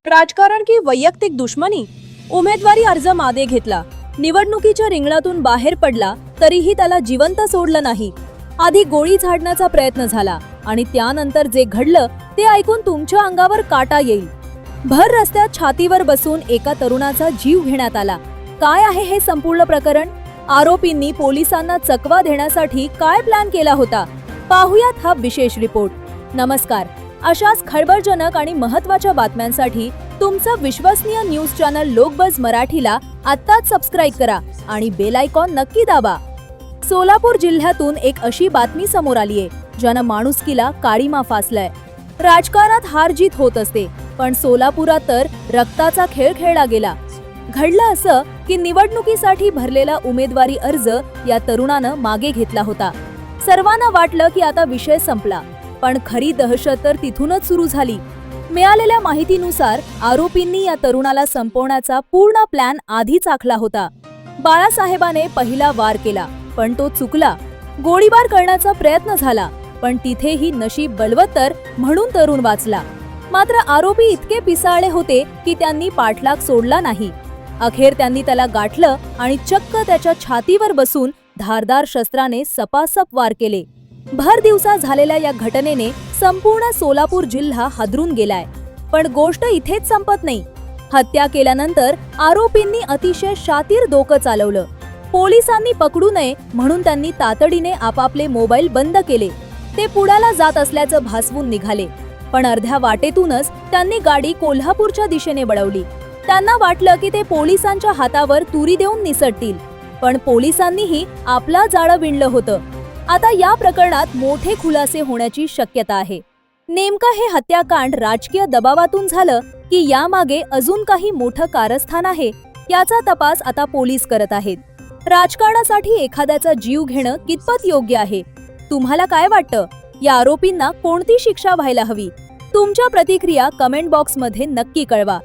राजकारण की वैयक्तिक दुश्मनी? उमेदवारी अर्ज मागे घेतला, निवडणुकीच्या रिंगणातून बाहेर पडला, तरीही त्याला जिवंत सोडलं नाही. आधी गोळी झाडण्याचा प्रयत्न झाला आणि त्यानंतर जे घडलं ते ऐकून तुमच्या अंगावर काटा येईल. भर रस्त्यात छातीवर बसून एका तरुणाचा जीव घेण्यात आला. काय आहे हे संपूर्ण प्रकरण? आरोपींनी पोलिसांना चकवा देण्यासाठी काय प्लॅन केला होता? पाहुयात हा विशेष रिपोर्ट. नमस्कार. अशाच खळबळजनक आणि महत्त्वाच्या बातम्यांसाठी तुमचं विश्वसनीय न्यूज चॅनल लोकबज मराठीला आत्ताच सबस्क्राइब करा आणि बेल आयकॉन नक्की दाबा. सोलापूर जिल्ह्यातून एक अशी बातमी समोर आलीये ज्यानं माणुसकीला काळीमा फासलाय. राजकारणात हार जीत होत असते, पण सोलापुरात तर रक्ताचा खेळ खेळला गेला. घडलं असं की निवडणुकीसाठी भरलेला उमेदवारी अर्ज या तरुणानं मागे घेतला होता. सर्वांना वाटलं की आता विषय संपला, पण खरी दहशत तर तिथूनच सुरू झाली. मिळालेल्या माहितीनुसार आरोपींनी या तरुणाला संपवण्याचा पूर्ण प्लॅन आधीच आखला होता. बाळासाहेबाने पहिला वार केला, पण तो चुकला. गोळीबार करण्याचा प्रयत्न झाला, पण तिथेही नशीब बलवत्तर म्हणून तरुण वाचला. मात्र आरोपी इतके पिसाळले होते की त्यांनी पाठलाग सोडला नाही. अखेर त्यांनी त्याला गाठलं आणि चक्क त्याच्या छातीवर बसून धारदार शस्त्राने सपासप वार केले. भर दिवसा झालेल्या या घटनेने संपूर्ण सोलापूर जिल्हा हादरून गेलाय. पण गोष्ट इथेच संपत नाही. हत्या केल्यानंतर आरोपींनी अतिशय शातीर डोकं चालवलं. पोलिसांनी पकडू नये म्हणून त्यांनी तातडीने आपापले मोबाईल बंद केले. ते पुण्याला जात असल्याचं भासवून निघाले, पण अर्ध्या वाटेतूनच त्यांनी गाडी कोल्हापूरच्या दिशेने वळवली. त्यांना वाटलं की ते पोलिसांच्या हातावर तुरी देऊन निसटतील, पण पोलिसांनीही आपला जाळं विणलं होतं. आता या प्रकरणात मोठे खुलासे होण्याची शक्यता आहे. नेमकं हे हत्याकांड राजकीय दबावातून झालं की यामागे अजून काही मोठं कारस्थान आहे, याचा तपास आता पोलीस करत आहेत. राजकारणासाठी एखाद्याचा जीव घेणं कितपत योग्य आहे? तुम्हाला काय वाटतं? या आरोपींना कोणती शिक्षा व्हायला हवी? तुमच्या प्रतिक्रिया कमेंट बॉक्समध्ये नक्की कळवा.